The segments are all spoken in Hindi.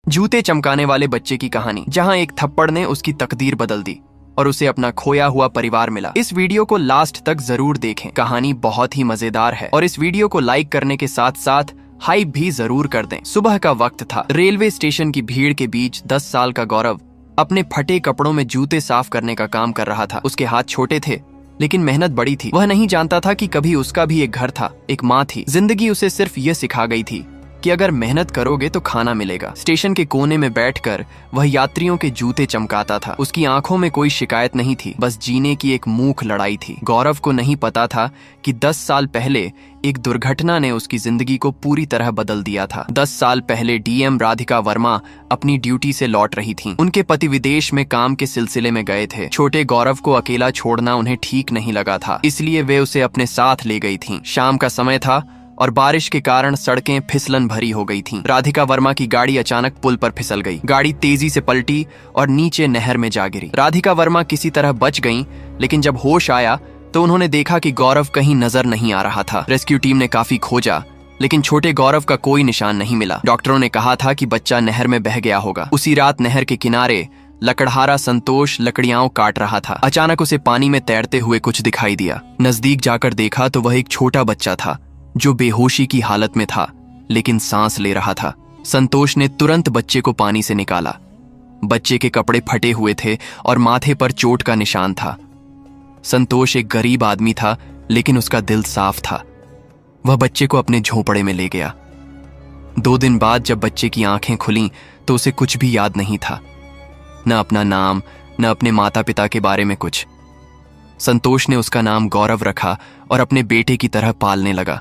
जूते चमकाने वाले बच्चे की कहानी, जहां एक थप्पड़ ने उसकी तकदीर बदल दी और उसे अपना खोया हुआ परिवार मिला। इस वीडियो को लास्ट तक जरूर देखें, कहानी बहुत ही मजेदार है और इस वीडियो को लाइक करने के साथ साथ हाइप भी जरूर कर दें। सुबह का वक्त था। रेलवे स्टेशन की भीड़ के बीच 10 साल का गौरव अपने फटे कपड़ों में जूते साफ करने का काम कर रहा था। उसके हाथ छोटे थे लेकिन मेहनत बड़ी थी। वह नहीं जानता था कि कभी उसका भी एक घर था, एक माँ थी। जिंदगी उसे सिर्फ ये सिखा गई थी कि अगर मेहनत करोगे तो खाना मिलेगा। स्टेशन के कोने में बैठकर वह यात्रियों के जूते चमकाता था। उसकी आंखों में कोई शिकायत नहीं थी, बस जीने की एक मूक लड़ाई थी। गौरव को नहीं पता था कि 10 साल पहले एक दुर्घटना ने उसकी जिंदगी को पूरी तरह बदल दिया था। 10 साल पहले डीएम राधिका वर्मा अपनी ड्यूटी से लौट रही थीं। उनके पति विदेश में काम के सिलसिले में गए थे। छोटे गौरव को अकेला छोड़ना उन्हें ठीक नहीं लगा था, इसलिए वे उसे अपने साथ ले गई थीं। शाम का समय था और बारिश के कारण सड़कें फिसलन भरी हो गई थीं। राधिका वर्मा की गाड़ी अचानक पुल पर फिसल गई। गाड़ी तेजी से पलटी और नीचे नहर में जा गिरी। राधिका वर्मा किसी तरह बच गईं, लेकिन जब होश आया तो उन्होंने देखा कि गौरव कहीं नजर नहीं आ रहा था। रेस्क्यू टीम ने काफी खोजा, लेकिन छोटे गौरव का कोई निशान नहीं मिला। डॉक्टरों ने कहा था कि बच्चा नहर में बह गया होगा। उसी रात नहर के किनारे लकड़हारा संतोष लकड़ियां काट रहा था। अचानक उसे पानी में तैरते हुए कुछ दिखाई दिया। नजदीक जाकर देखा तो वह एक छोटा बच्चा था जो बेहोशी की हालत में था, लेकिन सांस ले रहा था। संतोष ने तुरंत बच्चे को पानी से निकाला। बच्चे के कपड़े फटे हुए थे और माथे पर चोट का निशान था। संतोष एक गरीब आदमी था, लेकिन उसका दिल साफ था। वह बच्चे को अपने झोंपड़े में ले गया। 2 दिन बाद जब बच्चे की आंखें खुलीं तो उसे कुछ भी याद नहीं था, न अपना नाम, न अपने माता पिता के बारे में कुछ। संतोष ने उसका नाम गौरव रखा और अपने बेटे की तरह पालने लगा।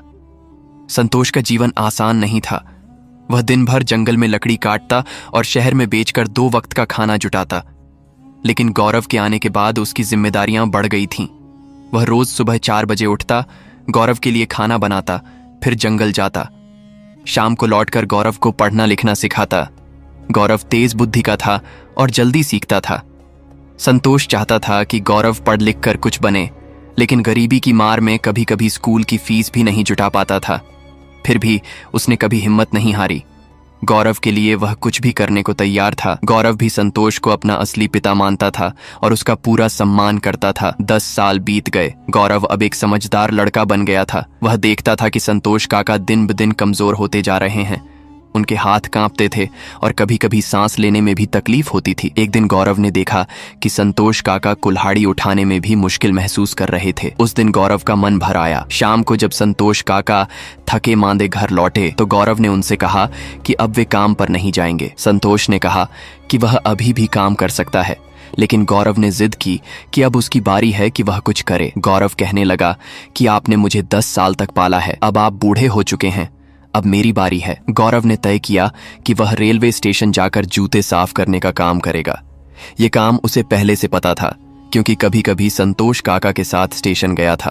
संतोष का जीवन आसान नहीं था। वह दिन भर जंगल में लकड़ी काटता और शहर में बेचकर 2 वक्त का खाना जुटाता। लेकिन गौरव के आने के बाद उसकी जिम्मेदारियां बढ़ गई थीं। वह रोज सुबह 4 बजे उठता, गौरव के लिए खाना बनाता, फिर जंगल जाता। शाम को लौटकर गौरव को पढ़ना लिखना सिखाता। गौरव तेज बुद्धि का था और जल्दी सीखता था। संतोष चाहता था कि गौरव पढ़ लिख कर कुछ बने, लेकिन गरीबी की मार में कभी कभी स्कूल की फीस भी नहीं जुटा पाता था। फिर भी उसने कभी हिम्मत नहीं हारी। गौरव के लिए वह कुछ भी करने को तैयार था। गौरव भी संतोष को अपना असली पिता मानता था और उसका पूरा सम्मान करता था। 10 साल बीत गए। गौरव अब एक समझदार लड़का बन गया था। वह देखता था कि संतोष काका दिन ब दिन कमजोर होते जा रहे हैं। उनके हाथ कांपते थे और कभी कभी सांस लेने में भी तकलीफ होती थी। एक दिन गौरव ने देखा कि संतोष काका कुल्हाड़ी उठाने में भी मुश्किल महसूस कर रहे थे। उस दिन गौरव का मन भर आया। शाम को जब संतोष काका थके मांदे घर लौटे तो गौरव ने उनसे कहा कि अब वे काम पर नहीं जाएंगे। संतोष ने कहा कि वह अभी भी काम कर सकता है, लेकिन गौरव ने जिद की कि अब उसकी बारी है कि वह कुछ करे। गौरव कहने लगा कि आपने मुझे 10 साल तक पाला है, अब आप बूढ़े हो चुके हैं, अब मेरी बारी है। गौरव ने तय किया कि वह रेलवे स्टेशन जाकर जूते साफ करने का काम करेगा। ये काम उसे पहले से पता था, क्योंकि कभी कभी संतोष काका के साथ स्टेशन गया था।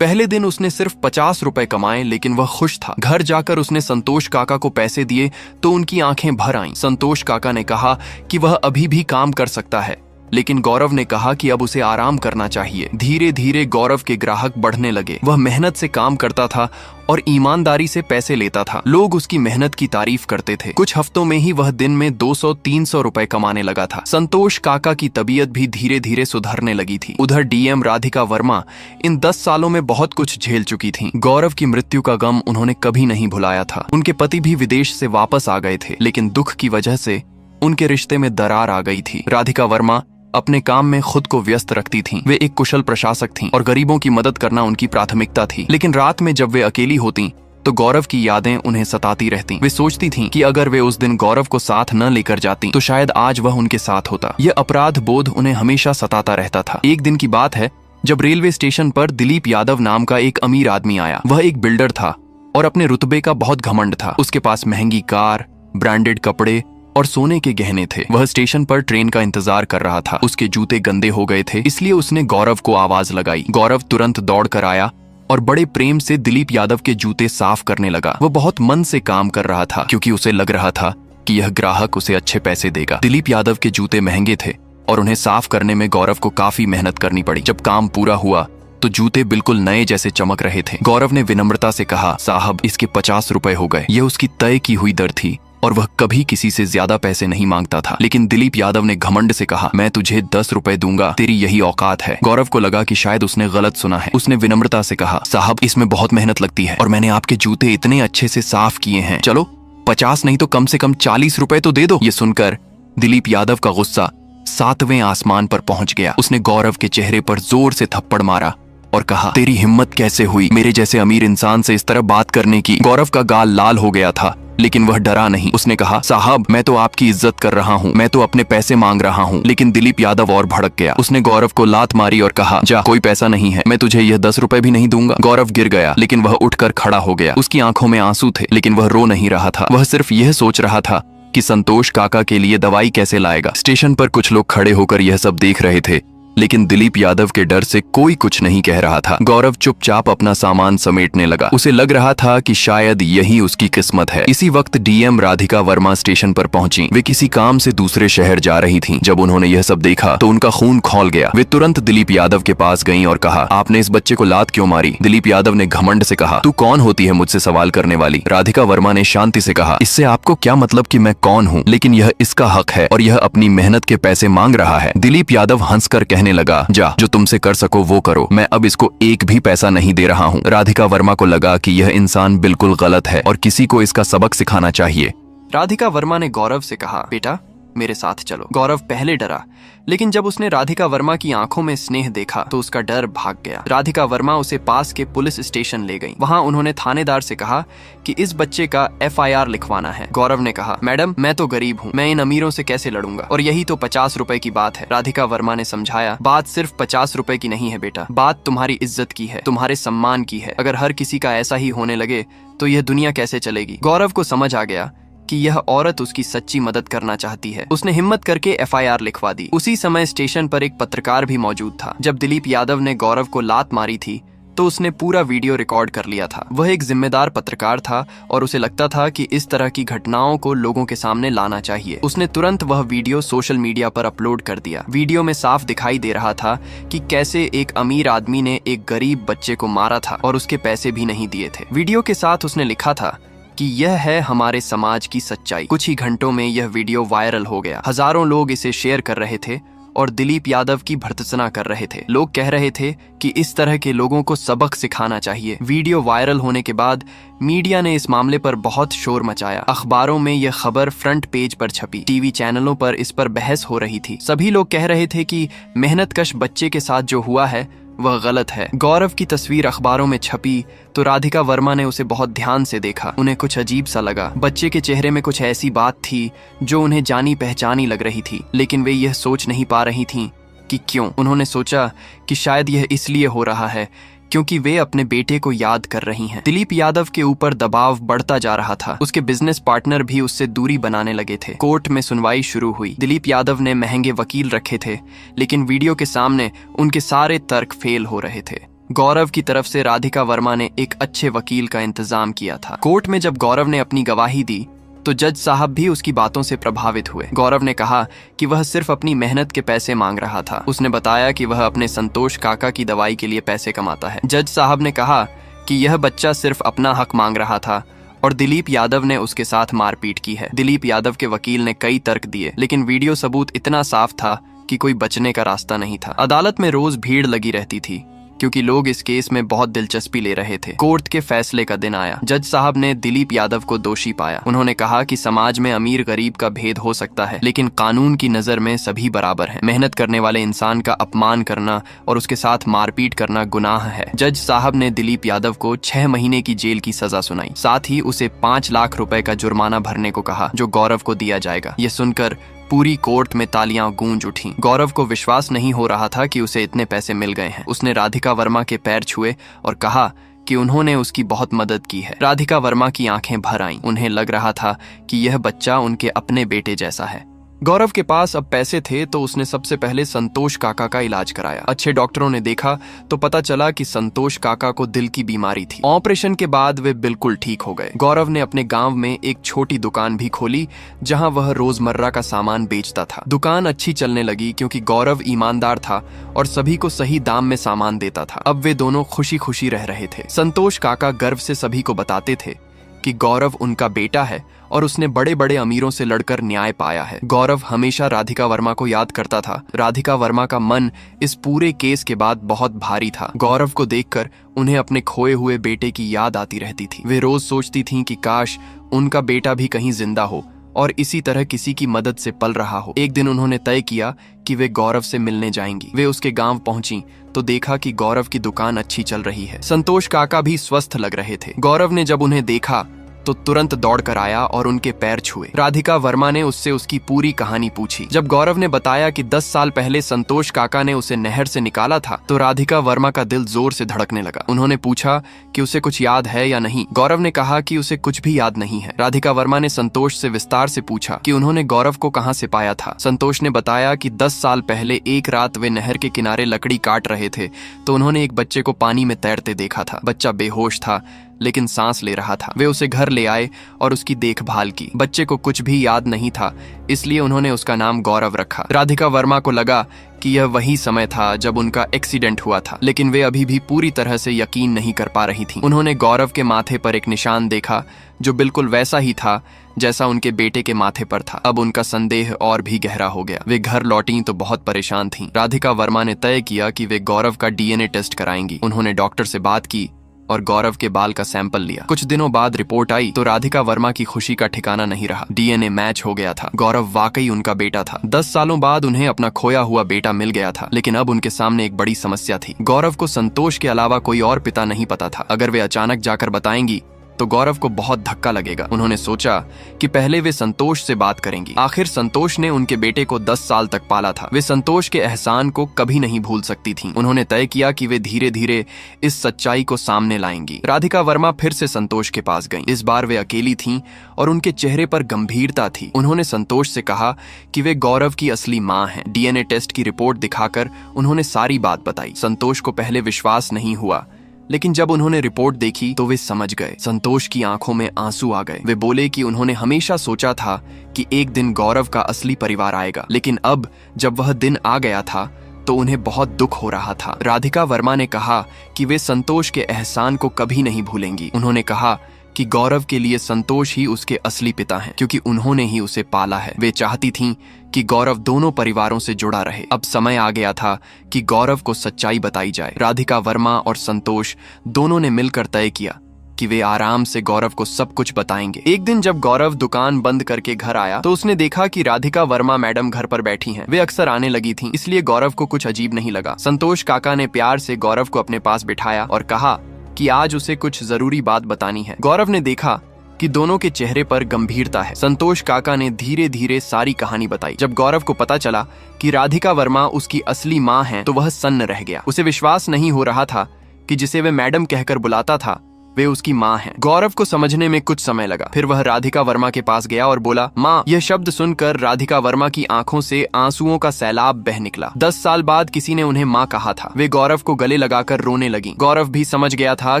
पहले दिन उसने सिर्फ 50 रुपए कमाए, लेकिन वह खुश था। घर जाकर उसने संतोष काका को पैसे दिए तो उनकी आंखें भर आईं। संतोष काका ने कहा कि वह अभी भी काम कर सकता है, लेकिन गौरव ने कहा कि अब उसे आराम करना चाहिए। धीरे धीरे गौरव के ग्राहक बढ़ने लगे। वह मेहनत से काम करता था और ईमानदारी से पैसे लेता था। लोग उसकी मेहनत की तारीफ करते थे। कुछ हफ्तों में ही वह दिन में 200-300 रुपए कमाने लगा था। संतोष काका की तबीयत भी धीरे धीरे सुधरने लगी थी। उधर डीएम राधिका वर्मा इन 10 सालों में बहुत कुछ झेल चुकी थी। गौरव की मृत्यु का गम उन्होंने कभी नहीं भुलाया था। उनके पति भी विदेश से वापस आ गए थे, लेकिन दुख की वजह से उनके रिश्ते में दरार आ गई थी। राधिका वर्मा अपने काम में खुद को व्यस्त रखती थीं। वे एक कुशल प्रशासक थीं और गरीबों की मदद करना उनकी प्राथमिकता थी। लेकिन रात में जब वे अकेली होतीं तो गौरव की यादें उन्हें सताती रहतीं। वे सोचती थीं कि अगर वे उस दिन गौरव को साथ न लेकर जातीं तो शायद आज वह उनके साथ होता। यह अपराध बोध उन्हें हमेशा सताता रहता था। एक दिन की बात है जब रेलवे स्टेशन पर दिलीप यादव नाम का एक अमीर आदमी आया। वह एक बिल्डर था और अपने रुतबे का बहुत घमंड था। उसके पास महंगी कार, ब्रांडेड कपड़े और सोने के गहने थे। वह स्टेशन पर ट्रेन का इंतजार कर रहा था। उसके जूते गंदे हो गए थे, इसलिए उसने गौरव को आवाज लगाई। गौरव तुरंत दौड़ कर आया और बड़े प्रेम से दिलीप यादव के जूते साफ करने लगा। वह बहुत मन से काम कर रहा था, क्योंकि उसे लग रहा था कि यह ग्राहक उसे अच्छे पैसे देगा। दिलीप यादव के जूते महंगे थे और उन्हें साफ करने में गौरव को काफी मेहनत करनी पड़ी। जब काम पूरा हुआ तो जूते बिल्कुल नए जैसे चमक रहे थे। गौरव ने विनम्रता से कहा, साहब इसके 50 रुपए हो गए। यह उसकी तय की हुई दर थी, और वह कभी किसी से ज्यादा पैसे नहीं मांगता था। लेकिन दिलीप यादव ने घमंड से कहा, मैं तुझे 10 रुपए दूंगा, तेरी यही औकात है। गौरव को लगा कि शायद उसने गलत सुना है। उसने विनम्रता से कहा, साहब इसमें बहुत मेहनत लगती है और मैंने आपके जूते इतने अच्छे से साफ किए हैं, चलो 50 नहीं तो कम से कम 40 रुपए तो दे दो। ये सुनकर दिलीप यादव का गुस्सा 7वें आसमान पर पहुंच गया। उसने गौरव के चेहरे पर जोर से थप्पड़ मारा और कहा, तेरी हिम्मत कैसे हुई मेरे जैसे अमीर इंसान से इस तरह बात करने की। गौरव का गाल लाल हो गया था लेकिन वह डरा नहीं। उसने कहा, साहब मैं तो आपकी इज्जत कर रहा हूँ, मैं तो अपने पैसे मांग रहा हूँ। लेकिन दिलीप यादव और भड़क गया। उसने गौरव को लात मारी और कहा, जा कोई पैसा नहीं है, मैं तुझे यह 10 रुपए भी नहीं दूंगा। गौरव गिर गया लेकिन वह उठकर खड़ा हो गया। उसकी आंखों में आंसू थे लेकिन वह रो नहीं रहा था। वह सिर्फ यह सोच रहा था कि संतोष काका के लिए दवाई कैसे लाएगा। स्टेशन पर कुछ लोग खड़े होकर यह सब देख रहे थे लेकिन दिलीप यादव के डर से कोई कुछ नहीं कह रहा था। गौरव चुपचाप अपना सामान समेटने लगा। उसे लग रहा था कि शायद यही उसकी किस्मत है। इसी वक्त डीएम राधिका वर्मा स्टेशन पर पहुंची। वे किसी काम से दूसरे शहर जा रही थीं। जब उन्होंने यह सब देखा तो उनका खून खौल गया। वे तुरंत दिलीप यादव के पास गईं और कहा, आपने इस बच्चे को लात क्यों मारी? दिलीप यादव ने घमंड से कहा, तू कौन होती है मुझसे सवाल करने वाली? राधिका वर्मा ने शांति से कहा, इससे आपको क्या मतलब कि मैं कौन हूँ? लेकिन यह इसका हक है और यह अपनी मेहनत के पैसे मांग रहा है। दिलीप यादव हंसकर कहने लगा, जा जो तुमसे कर सको वो करो, मैं अब इसको एक भी पैसा नहीं दे रहा हूँ। राधिका वर्मा को लगा कि यह इंसान बिल्कुल गलत है और किसी को इसका सबक सिखाना चाहिए। राधिका वर्मा ने गौरव से कहा, बेटा मेरे साथ चलो। गौरव पहले डरा लेकिन जब उसने राधिका वर्मा की आंखों में स्नेह देखा तो उसका डर भाग गया। राधिका वर्मा उसे पास के पुलिस स्टेशन ले गई। वहां उन्होंने थानेदार से कहा कि इस बच्चे का FIR लिखवाना है। गौरव ने कहा, मैडम मैं तो गरीब हूँ, मैं इन अमीरों से कैसे लड़ूंगा, और यही तो 50 रुपए की बात है। राधिका वर्मा ने समझाया, बात सिर्फ 50 रुपए की नहीं है बेटा, बात तुम्हारी इज्जत की है, तुम्हारे सम्मान की है। अगर हर किसी का ऐसा ही होने लगे तो यह दुनिया कैसे चलेगी? गौरव को समझ आ गया कि यह औरत उसकी सच्ची मदद करना चाहती है। उसने हिम्मत करके FIR लिखवा दी। उसी समय स्टेशन पर एक पत्रकार भी मौजूद था। जब दिलीप यादव ने गौरव को लात मारी थी तो उसने पूरा वीडियो रिकॉर्ड कर लिया था। वह एक जिम्मेदार पत्रकार था और उसे लगता था कि इस तरह की घटनाओं को लोगों के सामने लाना चाहिए। उसने तुरंत वह वीडियो सोशल मीडिया पर अपलोड कर दिया। वीडियो में साफ दिखाई दे रहा था कि कैसे एक अमीर आदमी ने एक गरीब बच्चे को मारा था और उसके पैसे भी नहीं दिए थे। वीडियो के साथ उसने लिखा था कि यह है हमारे समाज की सच्चाई। कुछ ही घंटों में यह वीडियो वायरल हो गया। हजारों लोग इसे शेयर कर रहे थे और दिलीप यादव की भर्त्सना कर रहे थे। लोग कह रहे थे कि इस तरह के लोगों को सबक सिखाना चाहिए। वीडियो वायरल होने के बाद मीडिया ने इस मामले पर बहुत शोर मचाया। अखबारों में यह खबर फ्रंट पेज पर छपी। टीवी चैनलों पर इस पर बहस हो रही थी। सभी लोग कह रहे थे कि मेहनतकश बच्चे के साथ जो हुआ है वह गलत है। गौरव की तस्वीर अखबारों में छपी तो राधिका वर्मा ने उसे बहुत ध्यान से देखा। उन्हें कुछ अजीब सा लगा। बच्चे के चेहरे में कुछ ऐसी बात थी जो उन्हें जानी पहचानी लग रही थी, लेकिन वे यह सोच नहीं पा रही थीं कि क्यों। उन्होंने सोचा कि शायद यह इसलिए हो रहा है क्योंकि वे अपने बेटे को याद कर रही हैं। दिलीप यादव के ऊपर दबाव बढ़ता जा रहा था। उसके बिजनेस पार्टनर भी उससे दूरी बनाने लगे थे। कोर्ट में सुनवाई शुरू हुई। दिलीप यादव ने महंगे वकील रखे थे लेकिन वीडियो के सामने उनके सारे तर्क फेल हो रहे थे। गौरव की तरफ से राधिका वर्मा ने एक अच्छे वकील का इंतजाम किया था। कोर्ट में जब गौरव ने अपनी गवाही दी तो जज साहब भी उसकी बातों से प्रभावित हुए। गौरव ने कहा कि वह सिर्फ अपनी मेहनत के पैसे मांग रहा था। उसने बताया कि वह अपने संतोष काका की दवाई के लिए पैसे कमाता है। जज साहब ने कहा कि यह बच्चा सिर्फ अपना हक मांग रहा था और दिलीप यादव ने उसके साथ मारपीट की है। दिलीप यादव के वकील ने कई तर्क दिए लेकिन वीडियो सबूत इतना साफ था कि कोई बचने का रास्ता नहीं था। अदालत में रोज भीड़ लगी रहती थी क्योंकि लोग इस केस में बहुत दिलचस्पी ले रहे थे। कोर्ट के फैसले का दिन आया। जज साहब ने दिलीप यादव को दोषी पाया। उन्होंने कहा कि समाज में अमीर गरीब का भेद हो सकता है लेकिन कानून की नजर में सभी बराबर हैं। मेहनत करने वाले इंसान का अपमान करना और उसके साथ मारपीट करना गुनाह है। जज साहब ने दिलीप यादव को 6 महीने की जेल की सजा सुनाई। साथ ही उसे 5 लाख रुपए का जुर्माना भरने को कहा जो गौरव को दिया जाएगा। यह सुनकर पूरी कोर्ट में तालियां गूंज उठी। गौरव को विश्वास नहीं हो रहा था कि उसे इतने पैसे मिल गए हैं। उसने राधिका वर्मा के पैर छुए और कहा कि उन्होंने उसकी बहुत मदद की है। राधिका वर्मा की आंखें भर आईं। उन्हें लग रहा था कि यह बच्चा उनके अपने बेटे जैसा है। गौरव के पास अब पैसे थे तो उसने सबसे पहले संतोष काका का इलाज कराया। अच्छे डॉक्टरों ने देखा तो पता चला कि संतोष काका को दिल की बीमारी थी। ऑपरेशन के बाद वे बिल्कुल ठीक हो गए। गौरव ने अपने गांव में एक छोटी दुकान भी खोली जहां वह रोजमर्रा का सामान बेचता था। दुकान अच्छी चलने लगी क्योंकि गौरव ईमानदार था और सभी को सही दाम में सामान देता था। अब वे दोनों खुशी खुशी रह रहे थे। संतोष काका गर्व से सभी को बताते थे कि गौरव उनका बेटा है और उसने बड़े बड़े अमीरों से लड़कर न्याय पाया है। गौरव हमेशा राधिका वर्मा को याद करता था। राधिका वर्मा का मन इस पूरे केस के बाद बहुत भारी था। गौरव को देखकर उन्हें अपने खोए हुए बेटे की याद आती रहती थी। वे रोज सोचती थीं कि काश उनका बेटा भी कहीं जिंदा हो और इसी तरह किसी की मदद से पल रहा हो। एक दिन उन्होंने तय किया कि वे गौरव से मिलने जाएंगी। वे उसके गांव पहुंची तो देखा कि गौरव की दुकान अच्छी चल रही है। संतोष काका भी स्वस्थ लग रहे थे। गौरव ने जब उन्हें देखा तो तुरंत दौड़कर आया और उनके पैर छुए। राधिका वर्मा ने उससे उसकी पूरी कहानी पूछी। जब गौरव ने बताया कि 10 साल पहले संतोष काका ने उसे नहर से निकाला था तो राधिका वर्मा का दिल जोर से धड़कने लगा। उन्होंने पूछा कि उसे कुछ याद है या नहीं। गौरव ने कहा कि उसे कुछ भी याद नहीं है। राधिका वर्मा ने संतोष से विस्तार से पूछा कि उन्होंने गौरव को कहाँ से पाया था। संतोष ने बताया कि 10 साल पहले एक रात वे नहर के किनारे लकड़ी काट रहे थे तो उन्होंने एक बच्चे को पानी में तैरते देखा था। बच्चा बेहोश था लेकिन सांस ले रहा था। वे उसे घर ले आए और उसकी देखभाल की। बच्चे को कुछ भी याद नहीं था, इसलिए उन्होंने उसका नाम गौरव रखा। राधिका वर्मा को लगा कि यह वही समय था जब उनका एक्सीडेंट हुआ था, लेकिन वे अभी भी पूरी तरह से यकीन नहीं कर पा रही थीं। उन्होंने गौरव के माथे पर एक निशान देखा जो बिल्कुल वैसा ही था जैसा उनके बेटे के माथे पर था। अब उनका संदेह और भी गहरा हो गया। वे घर लौटी तो बहुत परेशान थीं। राधिका वर्मा ने तय किया कि वे गौरव का डीएनए टेस्ट कराएंगी। उन्होंने डॉक्टर से बात की और गौरव के बाल का सैंपल लिया। कुछ दिनों बाद रिपोर्ट आई तो राधिका वर्मा की खुशी का ठिकाना नहीं रहा। डीएनए मैच हो गया था। गौरव वाकई उनका बेटा था। 10 सालों बाद उन्हें अपना खोया हुआ बेटा मिल गया था, लेकिन अब उनके सामने एक बड़ी समस्या थी। गौरव को संतोष के अलावा कोई और पिता नहीं पता था। अगर वे अचानक जाकर बताएंगी तो गौरव को बहुत धक्का लगेगा। उन्होंने सोचा कि पहले वे संतोष से बात करेंगी। आखिर संतोष ने उनके बेटे को 10 साल तक पाला था। वे संतोष के एहसान को कभी नहीं भूल सकती थीं। उन्होंने तय किया कि वे धीरे धीरे इस सच्चाई को सामने लाएंगी। राधिका वर्मा फिर से संतोष के पास गईं। इस बार वे अकेली थीं और उनके चेहरे पर गंभीरता थी। उन्होंने संतोष से कहा कि वे गौरव की असली मां हैं। डीएनए टेस्ट की रिपोर्ट दिखाकर उन्होंने सारी बात बताई। संतोष को पहले विश्वास नहीं हुआ, लेकिन जब उन्होंने रिपोर्ट देखी तो वे समझ गए। संतोष की आंखों में आंसू आ गए। वे बोले कि उन्होंने हमेशा सोचा था कि एक दिन गौरव का असली परिवार आएगा, लेकिन अब जब वह दिन आ गया था तो उन्हें बहुत दुख हो रहा था। राधिका वर्मा ने कहा कि वे संतोष के एहसान को कभी नहीं भूलेंगी। उन्होंने कहा कि गौरव के लिए संतोष ही उसके असली पिता हैं, क्योंकि उन्होंने ही उसे पाला है। वे चाहती थीं कि गौरव दोनों परिवारों से जुड़ा रहे। अब समय आ गया था कि गौरव को सच्चाई बताई जाए। राधिका वर्मा और संतोष दोनों ने मिलकर तय किया कि वे आराम से गौरव को सब कुछ बताएंगे। एक दिन जब गौरव दुकान बंद करके घर आया तो उसने देखा कि राधिका वर्मा मैडम घर पर बैठी हैं। वे अक्सर आने लगी थीं, इसलिए गौरव को कुछ अजीब नहीं लगा। संतोष काका ने प्यार से गौरव को अपने पास बिठाया और कहा कि आज उसे कुछ जरूरी बात बतानी है। गौरव ने देखा कि दोनों के चेहरे पर गंभीरता है। संतोष काका ने धीरे धीरे सारी कहानी बताई। जब गौरव को पता चला कि राधिका वर्मा उसकी असली मां है तो वह सन्न रह गया। उसे विश्वास नहीं हो रहा था कि जिसे वे मैडम कहकर बुलाता था वे उसकी मां हैं। गौरव को समझने में कुछ समय लगा। फिर वह राधिका वर्मा के पास गया और बोला, मां। यह शब्द सुनकर राधिका वर्मा की आंखों से आंसुओं का सैलाब बह निकला। 10 साल बाद किसी ने उन्हें मां कहा था। वे गौरव को गले लगाकर रोने लगी। गौरव भी समझ गया था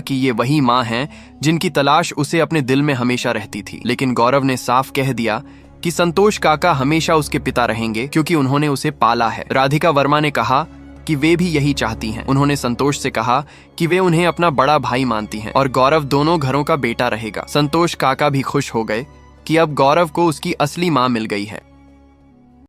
कि ये वही मां हैं जिनकी तलाश उसे अपने दिल में हमेशा रहती थी। लेकिन गौरव ने साफ कह दिया कि संतोष काका हमेशा उसके पिता रहेंगे, क्योंकि उन्होंने उसे पाला है। राधिका वर्मा ने कहा कि वे भी यही चाहती हैं। उन्होंने संतोष से कहा कि वे उन्हें अपना बड़ा भाई मानती हैं और गौरव दोनों घरों का बेटा रहेगा। संतोष काका भी खुश हो गए कि अब गौरव को उसकी असली मां मिल गई है।